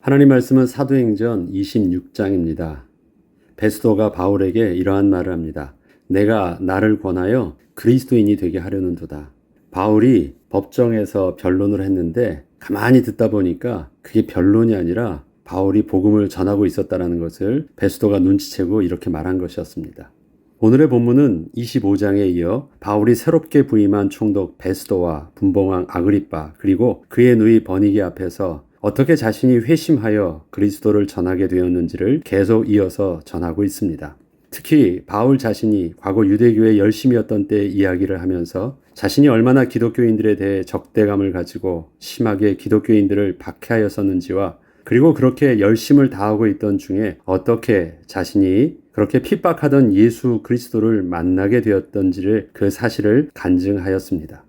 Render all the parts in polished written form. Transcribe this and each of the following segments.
하나님 말씀은 사도행전 26장입니다. 베스도가 바울에게 이러한 말을 합니다. 내가 나를 권하여 그리스도인이 되게 하려는도다. 바울이 법정에서 변론을 했는데 가만히 듣다 보니까 그게 변론이 아니라 바울이 복음을 전하고 있었다는 것을 베스도가 눈치채고 이렇게 말한 것이었습니다. 오늘의 본문은 25장에 이어 바울이 새롭게 부임한 총독 베스도와 분봉왕 아그리빠 그리고 그의 누이 버니게 앞에서 어떻게 자신이 회심하여 그리스도를 전하게 되었는지를 계속 이어서 전하고 있습니다. 특히 바울 자신이 과거 유대교의 열심이었던 때의 이야기를 하면서 자신이 얼마나 기독교인들에 대해 적대감을 가지고 심하게 기독교인들을 박해하였었는지와 그리고 그렇게 열심을 다하고 있던 중에 어떻게 자신이 그렇게 핍박하던 예수 그리스도를 만나게 되었던지를 그 사실을 간증하였습니다.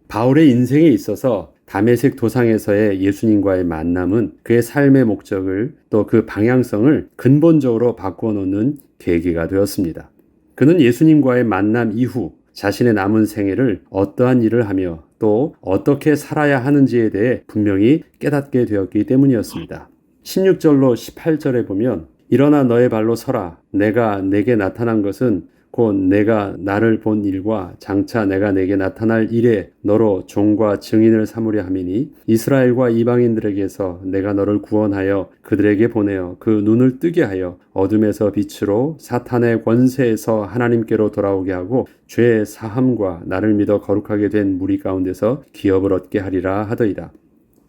바울의 인생에 있어서 다메섹 도상에서의 예수님과의 만남은 그의 삶의 목적을 또 그 방향성을 근본적으로 바꾸어 놓는 계기가 되었습니다. 그는 예수님과의 만남 이후 자신의 남은 생애를 어떠한 일을 하며 또 어떻게 살아야 하는지에 대해 분명히 깨닫게 되었기 때문이었습니다. 16절로 18절에 보면 일어나 너의 발로 서라. 내가 내게 나타난 것은 곧 내가 나를 본 일과 장차 내가 내게 나타날 일에 너로 종과 증인을 삼으려 함이니 이스라엘과 이방인들에게서 내가 너를 구원하여 그들에게 보내어 그 눈을 뜨게 하여 어둠에서 빛으로 사탄의 권세에서 하나님께로 돌아오게 하고 죄의 사함과 나를 믿어 거룩하게 된 무리 가운데서 기업을 얻게 하리라 하더이다.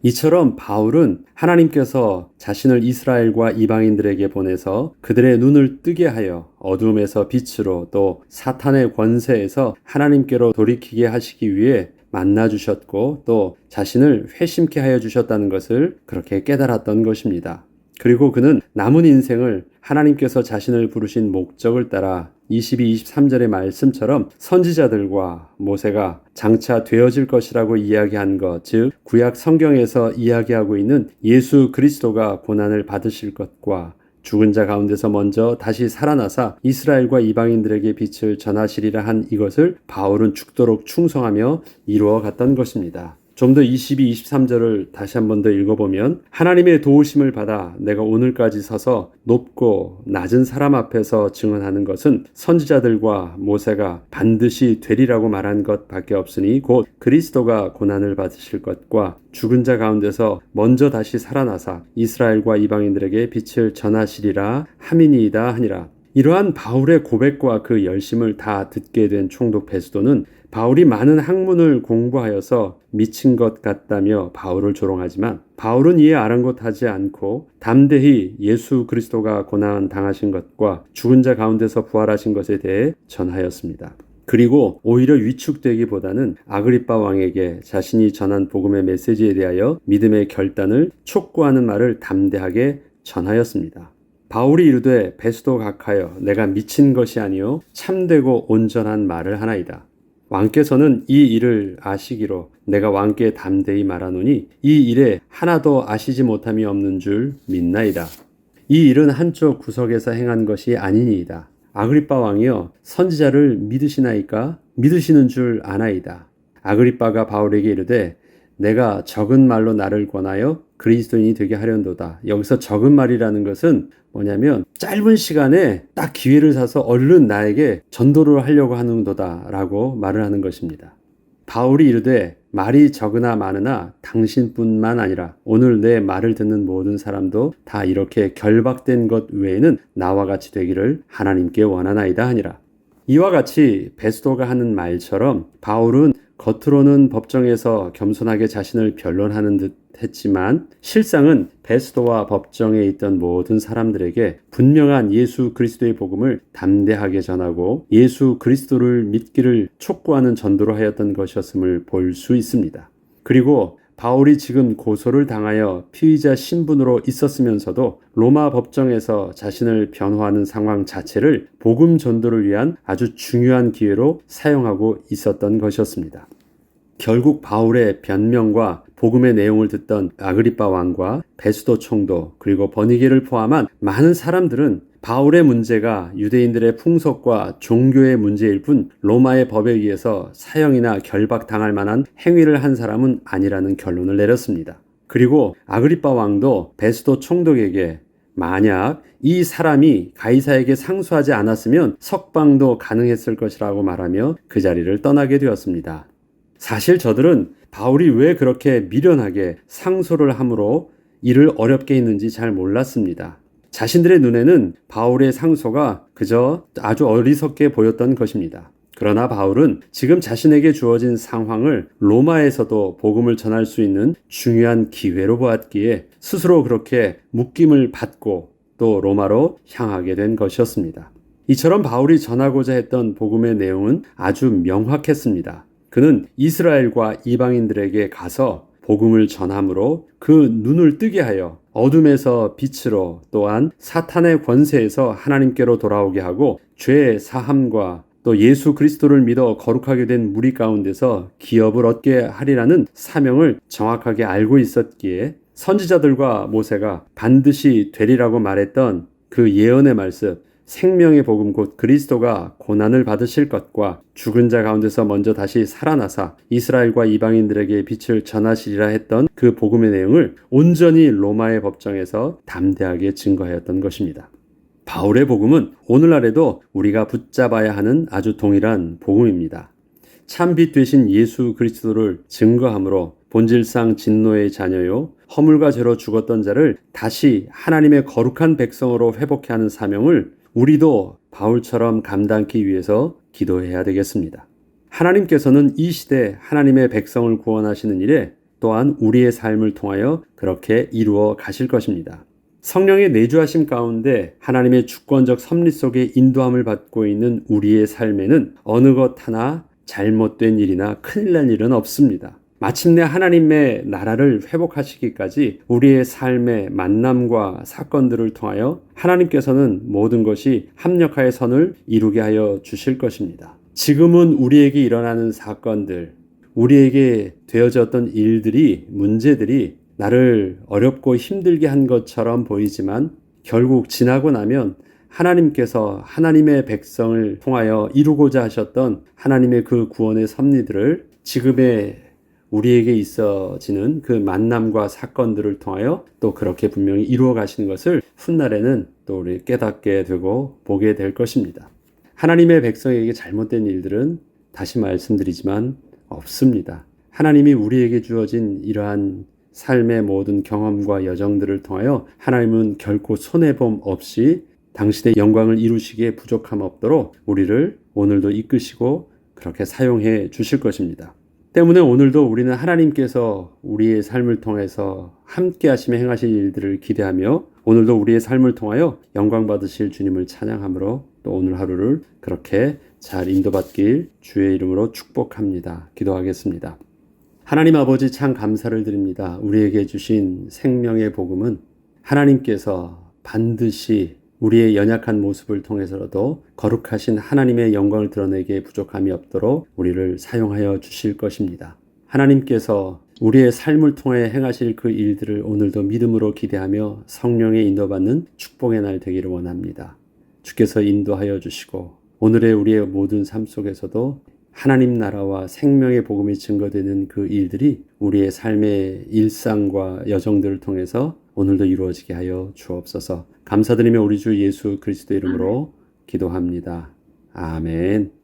이처럼 바울은 하나님께서 자신을 이스라엘과 이방인들에게 보내서 그들의 눈을 뜨게 하여 어둠에서 빛으로 또 사탄의 권세에서 하나님께로 돌이키게 하시기 위해 만나주셨고 또 자신을 회심케 하여 주셨다는 것을 그렇게 깨달았던 것입니다. 그리고 그는 남은 인생을 하나님께서 자신을 부르신 목적을 따라 22, 23절의 말씀처럼 선지자들과 모세가 장차 되어질 것이라고 이야기한 것, 즉 구약 성경에서 이야기하고 있는 예수 그리스도가 고난을 받으실 것과 죽은 자 가운데서 먼저 다시 살아나사 이스라엘과 이방인들에게 빛을 전하시리라 한 이것을 바울은 죽도록 충성하며 이루어 갔던 것입니다. 좀 더 22, 23절을 다시 한 번 더 읽어보면 하나님의 도우심을 받아 내가 오늘까지 서서 높고 낮은 사람 앞에서 증언하는 것은 선지자들과 모세가 반드시 되리라고 말한 것밖에 없으니 곧 그리스도가 고난을 받으실 것과 죽은 자 가운데서 먼저 다시 살아나사 이스라엘과 이방인들에게 빛을 전하시리라 함이니이다 하니라. 이러한 바울의 고백과 그 열심을 다 듣게 된 총독 베스도는 바울이 많은 학문을 공부하여서 미친 것 같다며 바울을 조롱하지만 바울은 이에 아랑곳하지 않고 담대히 예수 그리스도가 고난 당하신 것과 죽은 자 가운데서 부활하신 것에 대해 전하였습니다. 그리고 오히려 위축되기보다는 아그리빠 왕에게 자신이 전한 복음의 메시지에 대하여 믿음의 결단을 촉구하는 말을 담대하게 전하였습니다. 바울이 이르되 베스도 각하여 내가 미친 것이 아니요 참되고 온전한 말을 하나이다. 왕께서는 이 일을 아시기로 내가 왕께 담대히 말하노니 이 일에 하나도 아시지 못함이 없는 줄 믿나이다. 이 일은 한쪽 구석에서 행한 것이 아니니이다. 아그리빠 왕이여 선지자를 믿으시나이까? 믿으시는 줄 아나이다. 아그리빠가 바울에게 이르되 내가 적은 말로 나를 권하여 그리스도인이 되게 하련도다. 여기서 적은 말이라는 것은 뭐냐면 짧은 시간에 딱 기회를 사서 얼른 나에게 전도를 하려고 하는도다 라고 말을 하는 것입니다. 바울이 이르되 말이 적으나 많으나 당신뿐만 아니라 오늘 내 말을 듣는 모든 사람도 다 이렇게 결박된 것 외에는 나와 같이 되기를 하나님께 원하나이다 하니라. 이와 같이 베스도가 하는 말처럼 바울은 겉으로는 법정에서 겸손하게 자신을 변론하는 듯 했지만 실상은 베스도와 법정에 있던 모든 사람들에게 분명한 예수 그리스도의 복음을 담대하게 전하고 예수 그리스도를 믿기를 촉구하는 전도를 하였던 것이었음을 볼 수 있습니다. 그리고 바울이 지금 고소를 당하여 피의자 신분으로 있었으면서도 로마 법정에서 자신을 변호하는 상황 자체를 복음 전도를 위한 아주 중요한 기회로 사용하고 있었던 것이었습니다. 결국 바울의 변명과 복음의 내용을 듣던 아그리빠 왕과 베스도 총독 그리고 버니게를 포함한 많은 사람들은 바울의 문제가 유대인들의 풍속과 종교의 문제일 뿐 로마의 법에 의해서 사형이나 결박당할 만한 행위를 한 사람은 아니라는 결론을 내렸습니다. 그리고 아그리빠 왕도 베스도 총독에게 만약 이 사람이 가이사에게 상소하지 않았으면 석방도 가능했을 것이라고 말하며 그 자리를 떠나게 되었습니다. 사실 저들은 바울이 왜 그렇게 미련하게 상소를 함으로 일을 어렵게 했는지 잘 몰랐습니다. 자신들의 눈에는 바울의 상소가 그저 아주 어리석게 보였던 것입니다. 그러나 바울은 지금 자신에게 주어진 상황을 로마에서도 복음을 전할 수 있는 중요한 기회로 보았기에 스스로 그렇게 묶임을 받고 또 로마로 향하게 된 것이었습니다. 이처럼 바울이 전하고자 했던 복음의 내용은 아주 명확했습니다. 그는 이스라엘과 이방인들에게 가서 복음을 전함으로 그 눈을 뜨게 하여 어둠에서 빛으로 또한 사탄의 권세에서 하나님께로 돌아오게 하고 죄 사함과 또 예수 그리스도를 믿어 거룩하게 된 무리 가운데서 기업을 얻게 하리라는 사명을 정확하게 알고 있었기에 선지자들과 모세가 반드시 되리라고 말했던 그 예언의 말씀, 생명의 복음 곧 그리스도가 고난을 받으실 것과 죽은 자 가운데서 먼저 다시 살아나사 이스라엘과 이방인들에게 빛을 전하시리라 했던 그 복음의 내용을 온전히 로마의 법정에서 담대하게 증거하였던 것입니다. 바울의 복음은 오늘날에도 우리가 붙잡아야 하는 아주 동일한 복음입니다. 참빛 되신 예수 그리스도를 증거함으로 본질상 진노의 자녀요 허물과 죄로 죽었던 자를 다시 하나님의 거룩한 백성으로 회복해 하는 사명을 우리도 바울처럼 감당하기 위해서 기도해야 되겠습니다. 하나님께서는 이 시대 하나님의 백성을 구원하시는 일에 또한 우리의 삶을 통하여 그렇게 이루어 가실 것입니다. 성령의 내주하심 가운데 하나님의 주권적 섭리 속에 인도함을 받고 있는 우리의 삶에는 어느 것 하나 잘못된 일이나 큰일 날 일은 없습니다. 마침내 하나님의 나라를 회복하시기까지 우리의 삶의 만남과 사건들을 통하여 하나님께서는 모든 것이 합력하여 선을 이루게 하여 주실 것입니다. 지금은 우리에게 일어나는 사건들, 우리에게 되어졌던 일들이, 문제들이 나를 어렵고 힘들게 한 것처럼 보이지만 결국 지나고 나면 하나님께서 하나님의 백성을 통하여 이루고자 하셨던 하나님의 그 구원의 섭리들을 지금의 우리에게 있어지는 그 만남과 사건들을 통하여 또 그렇게 분명히 이루어 가시는 것을 훗날에는 또 우리 깨닫게 되고 보게 될 것입니다. 하나님의 백성에게 잘못된 일들은 다시 말씀드리지만 없습니다. 하나님이 우리에게 주어진 이러한 삶의 모든 경험과 여정들을 통하여 하나님은 결코 손해봄 없이 당신의 영광을 이루시기에 부족함 없도록 우리를 오늘도 이끄시고 그렇게 사용해 주실 것입니다. 때문에 오늘도 우리는 하나님께서 우리의 삶을 통해서 함께 하시며 행하실 일들을 기대하며 오늘도 우리의 삶을 통하여 영광 받으실 주님을 찬양함으로 또 오늘 하루를 그렇게 잘 인도받길 주의 이름으로 축복합니다. 기도하겠습니다. 하나님 아버지 참 감사를 드립니다. 우리에게 주신 생명의 복음은 하나님께서 반드시 우리의 연약한 모습을 통해서라도 거룩하신 하나님의 영광을 드러내기에 부족함이 없도록 우리를 사용하여 주실 것입니다. 하나님께서 우리의 삶을 통해 행하실 그 일들을 오늘도 믿음으로 기대하며 성령의 인도받는 축복의 날 되기를 원합니다. 주께서 인도하여 주시고 오늘의 우리의 모든 삶 속에서도 하나님 나라와 생명의 복음이 증거되는 그 일들이 우리의 삶의 일상과 여정들을 통해서 오늘도 이루어지게 하여 주옵소서. 감사드리며 우리 주 예수 그리스도 이름으로 기도합니다. 아멘.